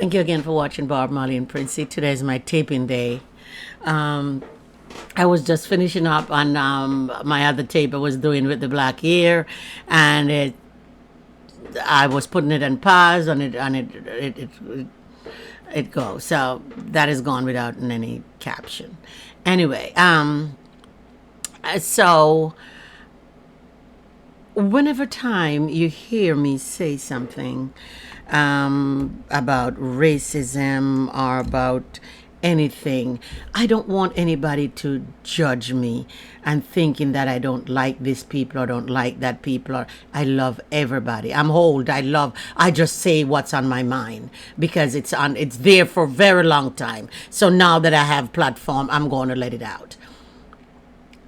Thank you again for watching Barb, Molly, and Princey. Today is my taping day. Um, I was just finishing up on my other tape I was doing with the black ear, and I was putting it on pause, and it goes. So that is gone without any caption. Anyway, so whenever time you hear me say something about racism or about anything, I don't want anybody to judge me and thinking that I don't like these people or don't like that people, or I love everybody. I just say what's on my mind because it's there for a very long time. So now that I have platform, I'm going to let it out.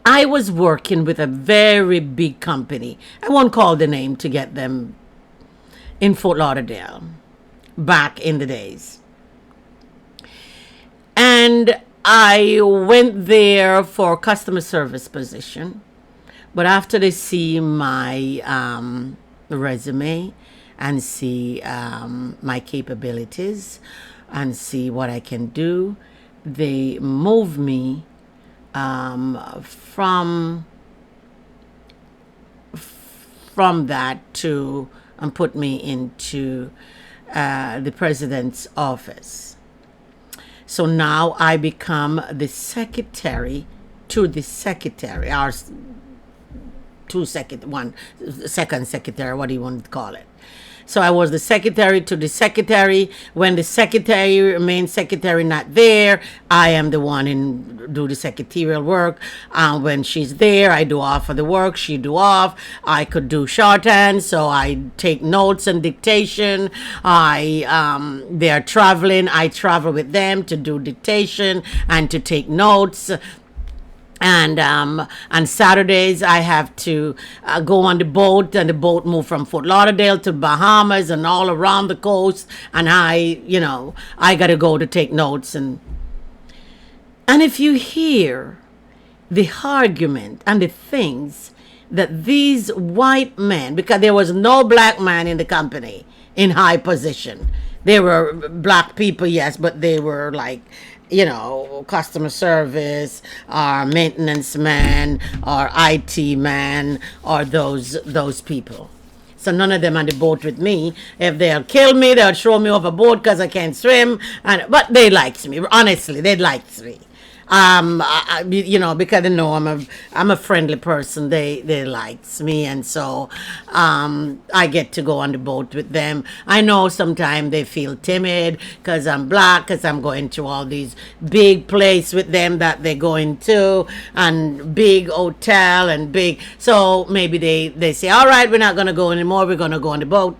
I was working with a very big company. I won't call the name to get them in Fort Lauderdale back in the days. And I went there for customer service position. But after they see my resume and see my capabilities and see what I can do, they move me from that to and put me into the president's office. So now I become the secretary to the secretary, or second secretary, what do you want to call it? So I was the secretary to the secretary. When the secretary, main secretary, not there, I am the one in do the secretarial work. When she's there, I do off of the work. She do off. I could do shorthand, so I take notes and dictation. They are traveling. I travel with them to do dictation and to take notes. And on Saturdays, I have to go on the boat, and the boat move from Fort Lauderdale to Bahamas and all around the coast. And I got to go to take notes. And if you hear the argument and the things that these white men, because there was no black man in the company in high position. There were black people, yes, but they were like, customer service or maintenance man or IT man or those people. So none of them on the boat with me. If they'll kill me, they'll throw me overboard because I can't swim. But they liked me. Honestly, they liked me. Because they know I'm a friendly person. They liked me, and so I get to go on the boat with them. I know sometimes they feel timid because I'm black, because I'm going to all these big places with them that they're going to, and big hotel and big. So maybe they say, all right, we're not going to go anymore. We're going to go on the boat.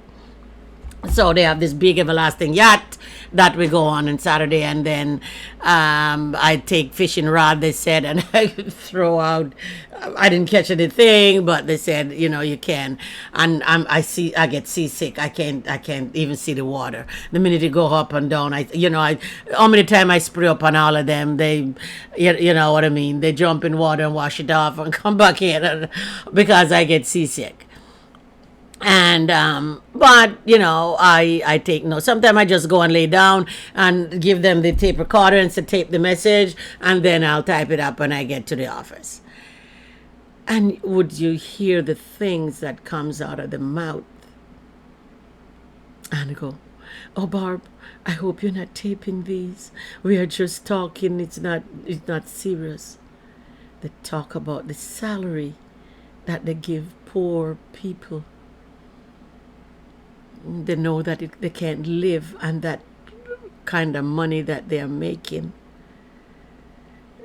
So they have this big everlasting yacht that we go on Saturday, and then I take fishing rod, they said, and I throw out. I didn't catch anything, but they said, you can. And I get seasick. I can't even see the water. The minute you go up and down, how many times I spray up on all of them, they, you know what I mean? They jump in water and wash it off and come back in because I get seasick. And but I take notes. Sometimes I just go and lay down and give them the tape recorder and say tape the message, and then I'll type it up when I get to the office. And would you hear the things that comes out of the mouth? And I go, oh Barb, I hope you're not taping these. We are just talking. It's not serious. They talk about the salary that they give poor people. They know that they can't live on that kind of money that they are making.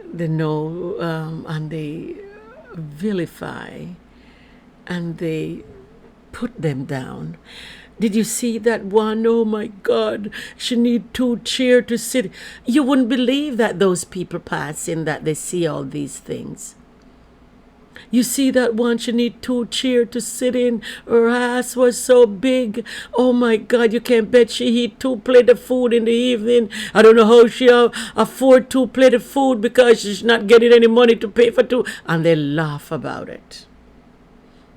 They know, and they vilify, and they put them down. Did you see that one? Oh my God, she need 2 chairs to sit. You wouldn't believe that those people passing, that they see all these things. You see that one, she need 2 chairs to sit in. Her ass was so big. Oh my God, you can't bet she eat 2 plates of food in the evening. I don't know how she afford 2 plates of food because she's not getting any money to pay for 2. And they laugh about it.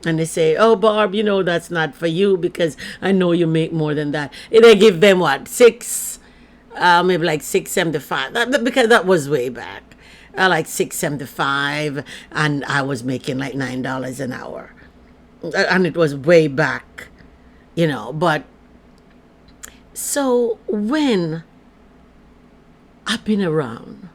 And they say, oh Barb, that's not for you because I know you make more than that. And they give them what, 6 maybe like 6.75. Because that was way back. Like 6.75, and I was making like $9 an hour, and it was way back, But so when I've been around,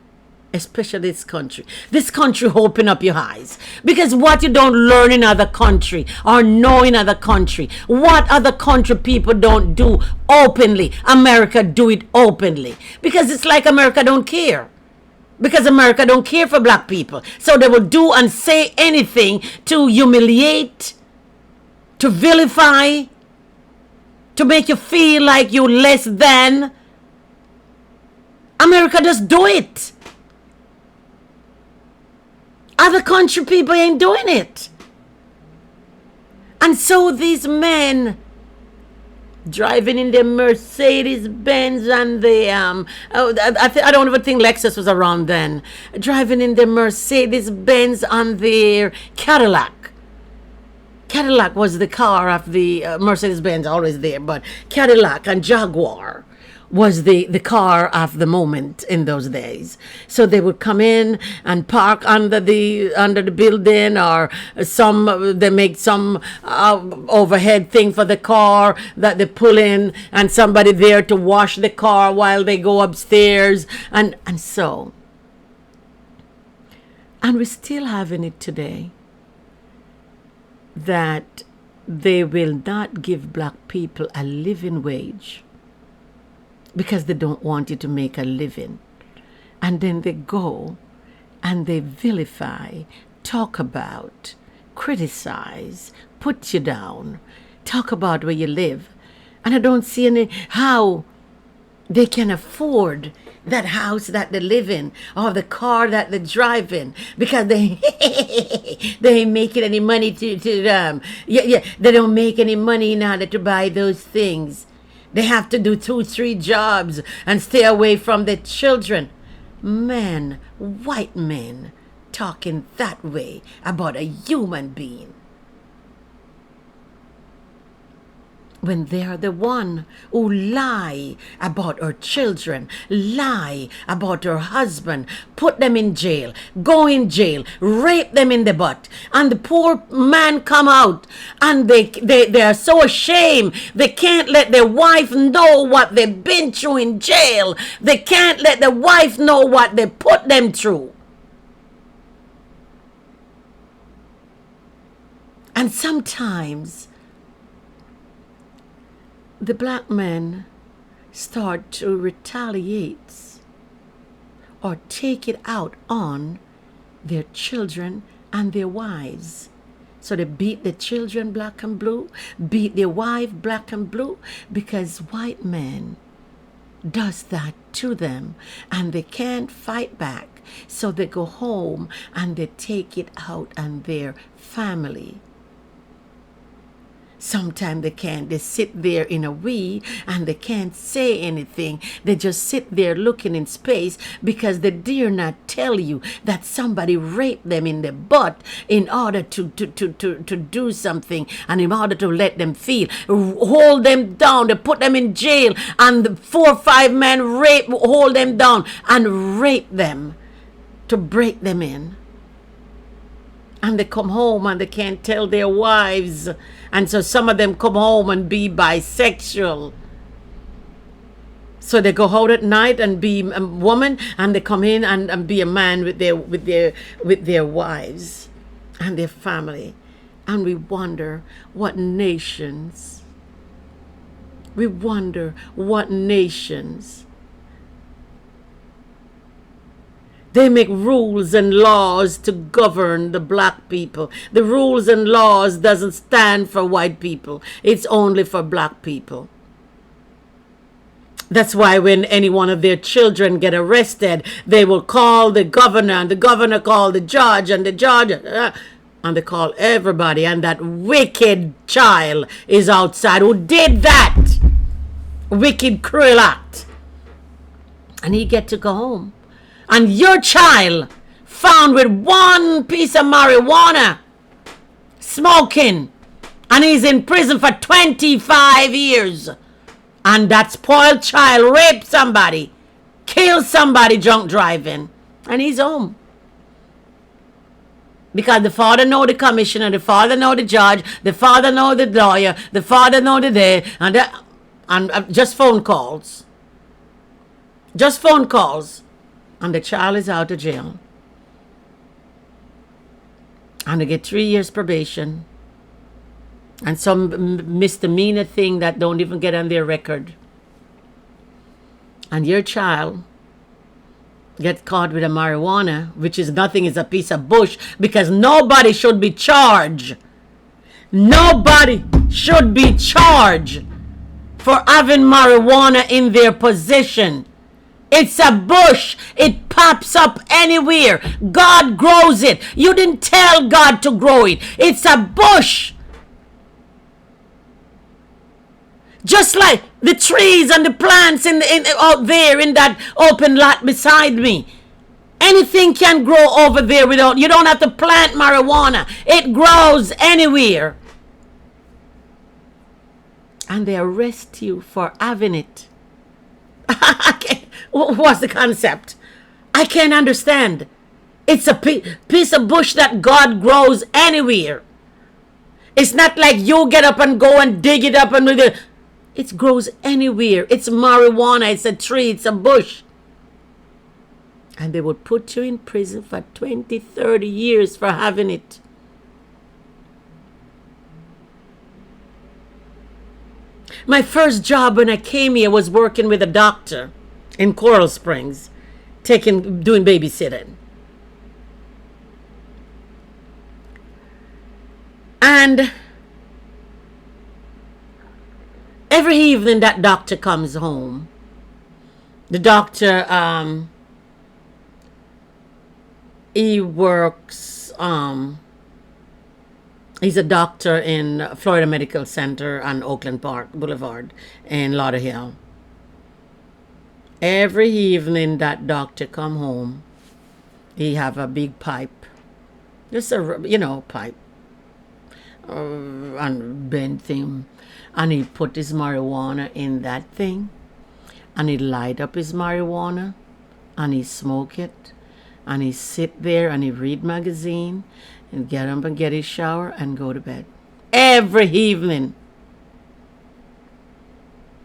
especially this country open up your eyes, because what you don't learn in other country or know in other country, what other country people don't do openly, America do it openly, because it's like America don't care. Because America don't care for black people. So they will do and say anything to humiliate, to vilify, to make you feel like you're less than. America just do it. Other country people ain't doing it. And so these men driving in their Mercedes Benz and the I don't even think Lexus was around then. Driving in their Mercedes Benz and their Cadillac. Cadillac was the car of the Mercedes Benz, always there, but Cadillac and Jaguar was the car of the moment in those days. So they would come in and park under the building, or they make some overhead thing for the car that they pull in, and somebody there to wash the car while they go upstairs, and so. And we're still having it today, that they will not give black people a living wage because they don't want you to make a living. And then they go and they vilify, talk about, criticize, put you down, talk about where you live. And I don't see how they can afford that house that they live in, or the car that they drive in, because they ain't making any money to they don't make any money in order to buy those things. They have to do 2-3 jobs and stay away from their children. Men, white men, talking that way about a human being, when they're the one who lie about her children, lie about her husband, put them in jail, go in jail, rape them in the butt, and the poor man come out, and they are so ashamed they can't let their wife know what they've been through in jail. They can't let the wife know what they put them through. And sometimes the black men start to retaliate or take it out on their children and their wives. So they beat the children black and blue, beat their wife black and blue, because white men does that to them, and they can't fight back. So they go home and they take it out on their family. Sometimes they can't. They sit there in a wee and they can't say anything. They just sit there looking in space, because they dare not tell you that somebody raped them in the butt in order to do something, and in order to let them feel. Hold them down. They put them in jail, and 4 or 5 men hold them down and rape them to break them in. And they come home and they can't tell their wives. And so some of them come home and be bisexual. So they go out at night and be a woman, and they come in and be a man with their wives and their family. And we wonder what nations. They make rules and laws to govern the black people. The rules and laws doesn't stand for white people. It's only for black people. That's why when any one of their children get arrested, they will call the governor, and the governor call the judge, and the judge, and they call everybody. And that wicked child is outside who did that wicked, cruel act. And he get to go home. And your child found with 1 piece of marijuana smoking, and he's in prison for 25 years. And that spoiled child raped somebody kill somebody drunk driving, and he's home. Because the father know the commissioner, the father know the judge, the father know the lawyer, the father know the day, and just phone calls. Just phone calls. And the child is out of jail. And they get 3 years probation. And some misdemeanor thing that don't even get on their record. And your child gets caught with a marijuana, which is nothing, is a piece of bush, because nobody should be charged. Nobody should be charged for having marijuana in their possession. It's a bush. It pops up anywhere. God grows it. You didn't tell God to grow it. It's a bush. Just like the trees and the plants out there in that open lot beside me. Anything can grow over there you don't have to plant marijuana. It grows anywhere. And they arrest you for having it. What's the concept? I can't understand. It's a piece of bush that God grows anywhere. It's not like you get up and go and dig it up and it grows anywhere. It's marijuana. It's a tree. It's a bush. And they would put you in prison for 20, 30 years for having it. My first job when I came here was working with a doctor in Coral Springs, doing babysitting. And every evening that doctor comes home, the doctor, he works, he's a doctor in Florida Medical Center on Oakland Park Boulevard in Lauderhill. Every evening that doctor come home, he have a big pipe, just a, pipe, and bent thing, and he put his marijuana in that thing, and he light up his marijuana, and he smoke it, and he sit there and he read magazine, and get up and get his shower and go to bed. Every evening.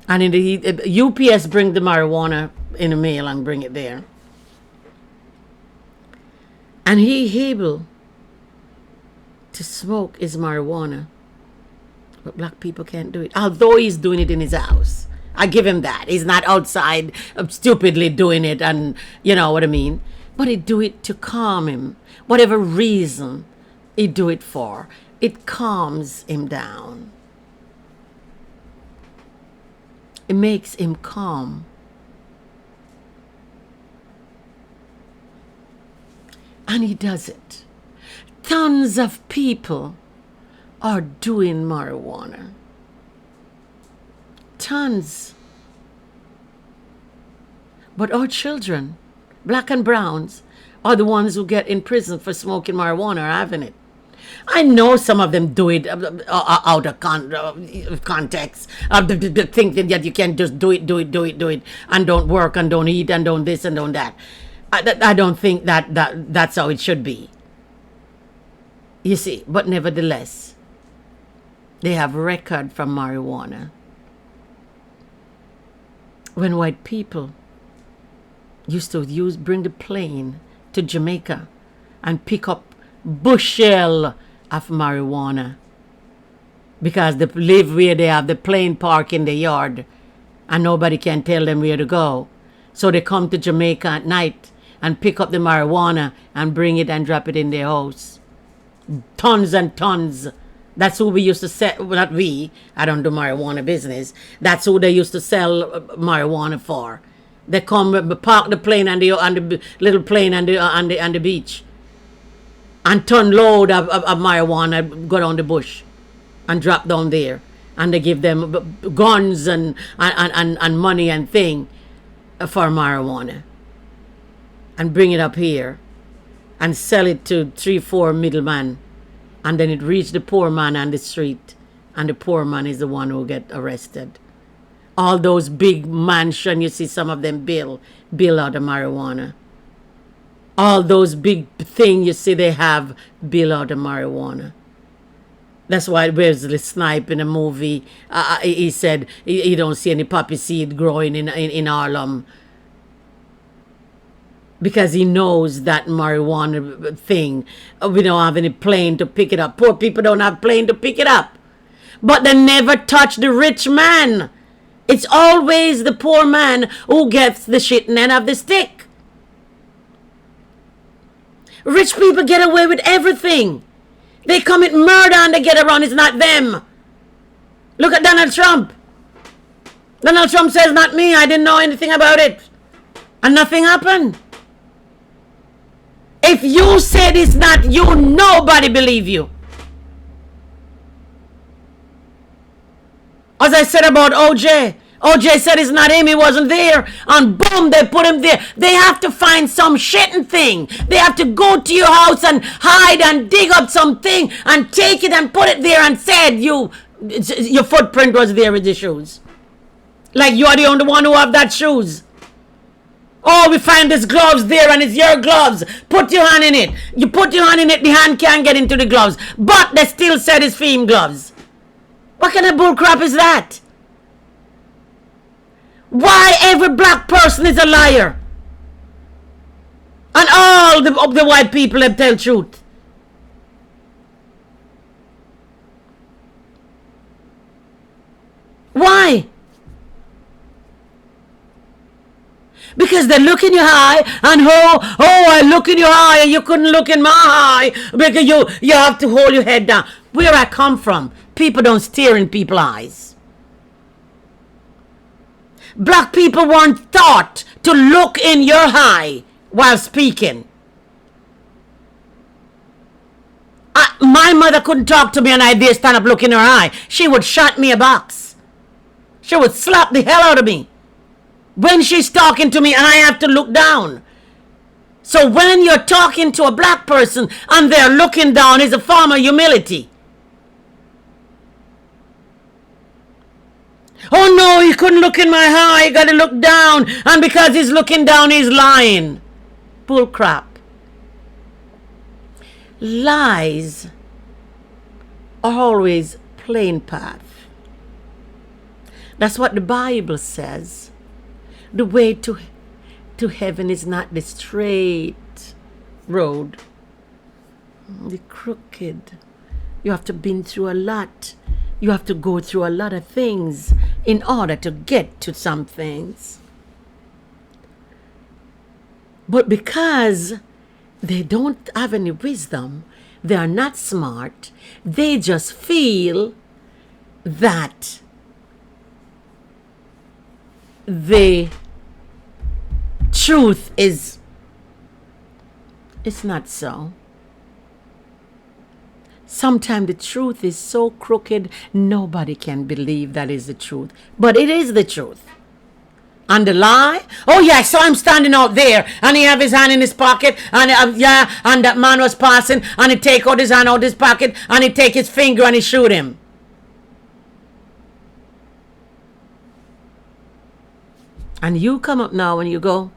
And in the UPS bring the marijuana in the mail and bring it there. And he able to smoke his marijuana. But black people can't do it. Although he's doing it in his house. I give him that. He's not outside stupidly doing it, and you know what I mean. But he do it to calm him. Whatever reason he do it for, it calms him down. It makes him calm. And he does it. Tons of people are doing marijuana. Tons. But our children, black and browns, are the ones who get in prison for smoking marijuana or having it. I know some of them do it out of context, thinking that you can just do it, and don't work and don't eat and don't this and don't that. I don't think that's how it should be. You see, but nevertheless, they have record from marijuana. When white people used to bring the plane to Jamaica and pick up bushel of marijuana, because they live where they have the plane park in the yard and nobody can tell them where to go. So they come to Jamaica at night and pick up the marijuana and bring it and drop it in their house. Tons and tons. That's who we used to sell. Well, not we. I don't do marijuana business. That's who they used to sell marijuana for. They come park the plane and the little plane and the beach, and ton load of marijuana go down the bush and drop down there, and they give them guns and money and thing for marijuana, and bring it up here and sell it to 3-4 middlemen, and then it reach the poor man on the street, and the poor man is the one who get arrested. All those big mansion, you see some of them build out of marijuana. All those big thing you see they have build out of marijuana. That's why Wesley Snipe in a movie, he said he don't see any poppy seed growing in Harlem because he knows that marijuana thing. We don't have any plane to pick it up. Poor people don't have plane to pick it up. But they never touch the rich man. It's always the poor man who gets the shitting end of the stick. Rich people get away with everything. They commit murder and they get around. It's not them. Look at Donald Trump. Donald Trump says, not me. I didn't know anything about it. And nothing happened. If you said it's not you, nobody believe you. As I said about OJ. OJ said it's not him, he wasn't there. And boom, they put him there. They have to find some shitting thing. They have to go to your house and hide and dig up something and take it and put it there and said your footprint was there with the shoes. Like you are the only one who have that shoes. Oh, we find this gloves there and it's your gloves. Put your hand in it. You put your hand in it, the hand can't get into the gloves. But they still said it's FEMA gloves. What kind of bullcrap is that? Why every black person is a liar? And all the white people that tell truth. Why? Because they look in your eye and I look in your eye and you couldn't look in my eye because you have to hold your head down. Where I come from, people don't stare in people's eyes. Black people weren't taught to look in your eye while speaking. My mother couldn't talk to me and I dare stand up look in her eye. She would shot me a box. She would slap the hell out of me. When she's talking to me, I have to look down. So when you're talking to a black person and they're looking down, is a form of humility. Oh no, he couldn't look in my eye, he gotta look down. And because he's looking down, he's lying. Bull crap. Lies are always plain path. That's what the Bible says. The way to heaven is not the straight road, the crooked. You have to been through a lot. You have to go through a lot of things in order to get to some things. But because they don't have any wisdom, they are not smart, they just feel that the truth is, it's not so. Sometimes the truth is so crooked, nobody can believe that is the truth. But it is the truth. And the lie, oh yeah, I saw him standing out there and he have his hand in his pocket and and that man was passing and he take out his hand out his pocket and he take his finger and he shoot him. And you come up now and you go,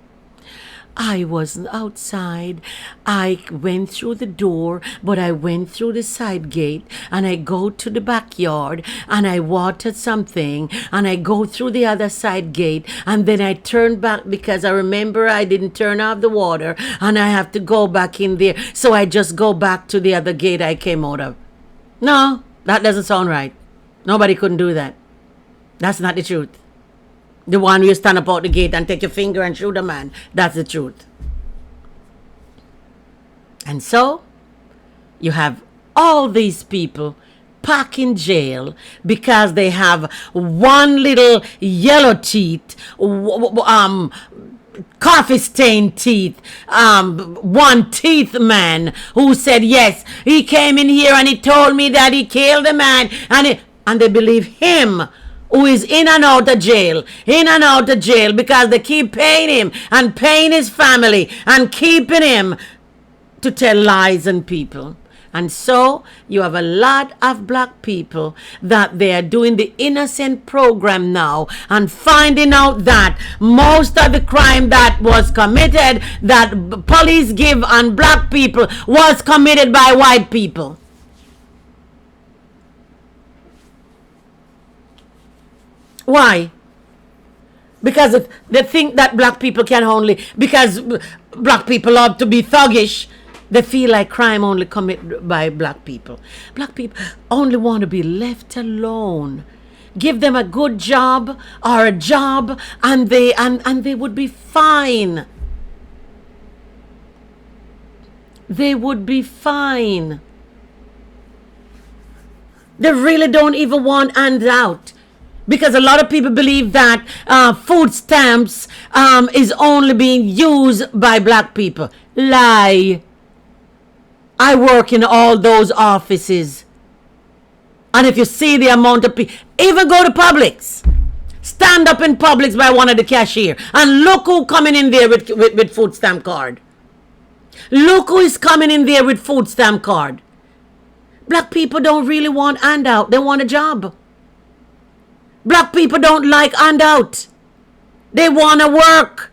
I wasn't outside. I went through the door, but I went through the side gate and I go to the backyard and I watered something and I go through the other side gate and then I turn back because I remember I didn't turn off the water and I have to go back in there. So I just go back to the other gate I came out of. No, that doesn't sound right. Nobody couldn't do that. That's not the truth. The one where you stand up out the gate and take your finger and shoot a man. That's the truth. And so, you have all these people packed in jail because they have one little yellow teeth, coffee stained teeth, one teeth man who said, yes, he came in here and he told me that he killed a man. And they believe him, who is in and out of jail, because they keep paying him and paying his family and keeping him to tell lies on people. And so you have a lot of black people that they are doing the innocent program now and finding out that most of the crime that was committed, that police give on black people, was committed by white people. Why? Because they think that black people can only, because black people love to be thuggish, they feel like crime only committed by black people. Black people only want to be left alone. Give them a good job or a job and they would be fine. They would be fine. They really don't even want handout. Because a lot of people believe that food stamps is only being used by black people. Lie. I work in all those offices. And if you see the amount of people, even go to Publix. Stand up in Publix by one of the cashier. And look who coming in there with food stamp card. Look who is coming in there with food stamp card. Black people don't really want handout. They want a job. Black people don't like handout. They want to work.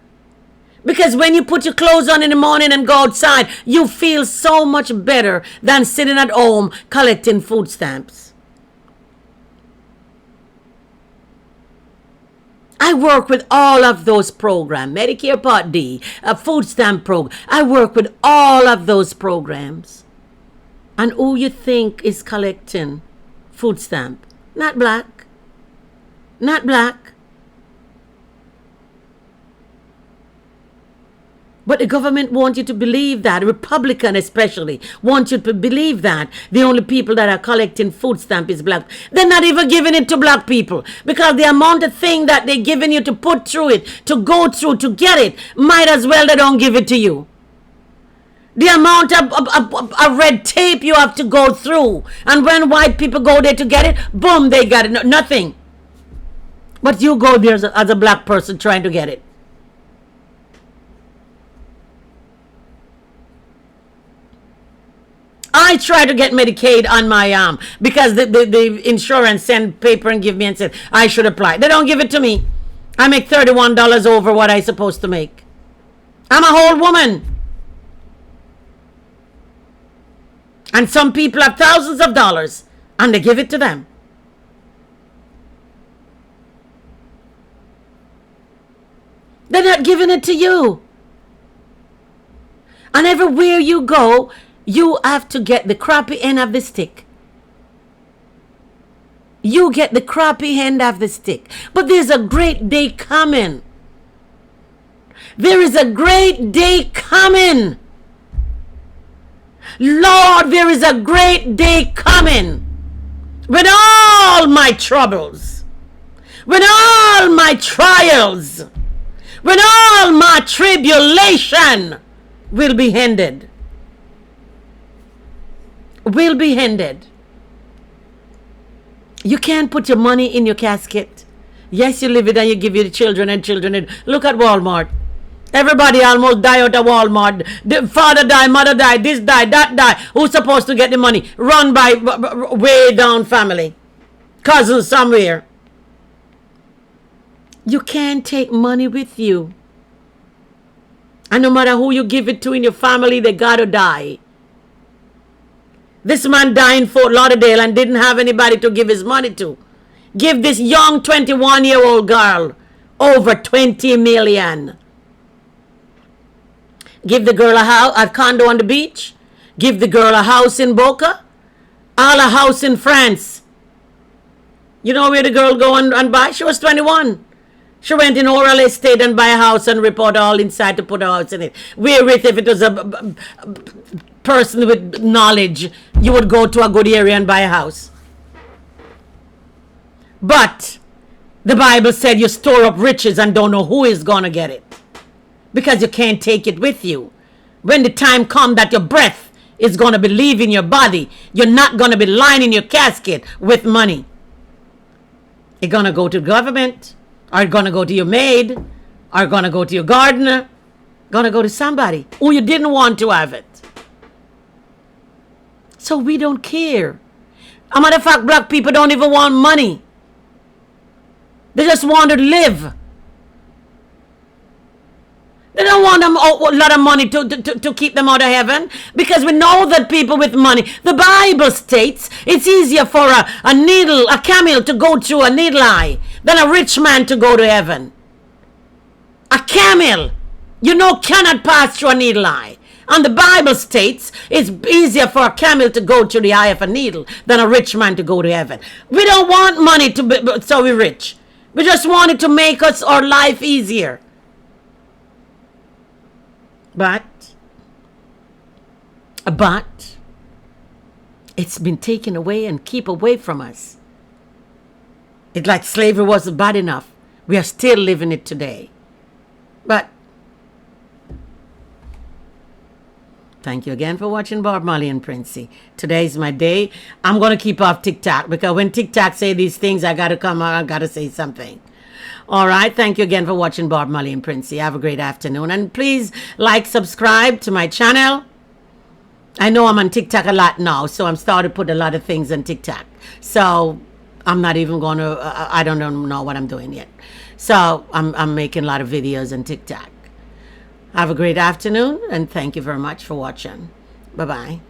Because when you put your clothes on in the morning and go outside, you feel so much better than sitting at home collecting food stamps. I work with all of those programs. Medicare Part D, a food stamp program. I work with all of those programs. And who you think is collecting food stamp? Not black. Not black. But the government wants you to believe that. Republican especially want you to believe that the only people that are collecting food stamp is black. They're not even giving it to black people. Because the amount of thing that they're giving you to put through it, to go through, to get it, might as well they don't give it to you. The amount of red tape you have to go through. And when white people go there to get it, boom, they got it. Nothing. But you go there as a black person trying to get it. I try to get Medicaid on my arm because the insurance send paper and give me and said I should apply. They don't give it to me. I make $31 over what I supposed to make. I'm a whole woman. And some people have thousands of dollars and they give it to them. They're not giving it to you. And everywhere you go, you have to get the crappy end of the stick. You get the crappy end of the stick. But there's a great day coming. There is a great day coming. Lord, there is a great day coming. When all my troubles, when all my trials, when all my tribulation will be ended. Will be ended. You can't put your money in your casket. Yes, you live it and you give it to children and children. Look at Walmart. Everybody almost die out of Walmart. The father die, mother die, this die, that die. Who's supposed to get the money? Run by way down family. Cousins somewhere. You can't take money with you. And no matter who you give it to in your family, they gotta die. This man died in Fort Lauderdale and didn't have anybody to give his money to. Give this young 21-year-old girl over $20 million. Give the girl a condo on the beach. Give the girl a house in Boca. All a house in France. You know where the girl go and buy? She was 21. She went in Oral Estate and buy a house and report all inside to put a house in it. Wherewith, if it was a person with knowledge, you would go to a good area and buy a house. But the Bible said you store up riches and don't know who is going to get it. Because you can't take it with you. When the time comes that your breath is going to be leaving your body, you're not going to be lining your casket with money. You're going to go to the government, or going to go to your maid, or going to go to your gardener, going to go to somebody who you didn't want to have it. So we don't care. As a matter of fact, black people don't even want money. They just want to live. They don't want them a lot of money to keep them out of heaven, because we know that people with money, the Bible states it's easier for a camel to go through a needle eye than a rich man to go to heaven. A camel, cannot pass through a needle eye. And the Bible states it's easier for a camel to go through the eye of a needle than a rich man to go to heaven. We don't want money so we're rich. We just want it to make our life easier. But it's been taken away and keep away from us. It's like slavery wasn't bad enough. We are still living it today. But thank you again for watching Bob Marley and Princey. Today is my day. I'm going to keep off TikTok, because when TikTok say these things, I got to come out, I got to say something. All right. Thank you again for watching Bob Marley and Princey. Have a great afternoon. And please subscribe to my channel. I know I'm on TikTok a lot now, so I'm starting to put a lot of things on TikTok. So I'm not even going to, I don't know what I'm doing yet. So I'm making a lot of videos on TikTok. Have a great afternoon, and thank you very much for watching. Bye-bye.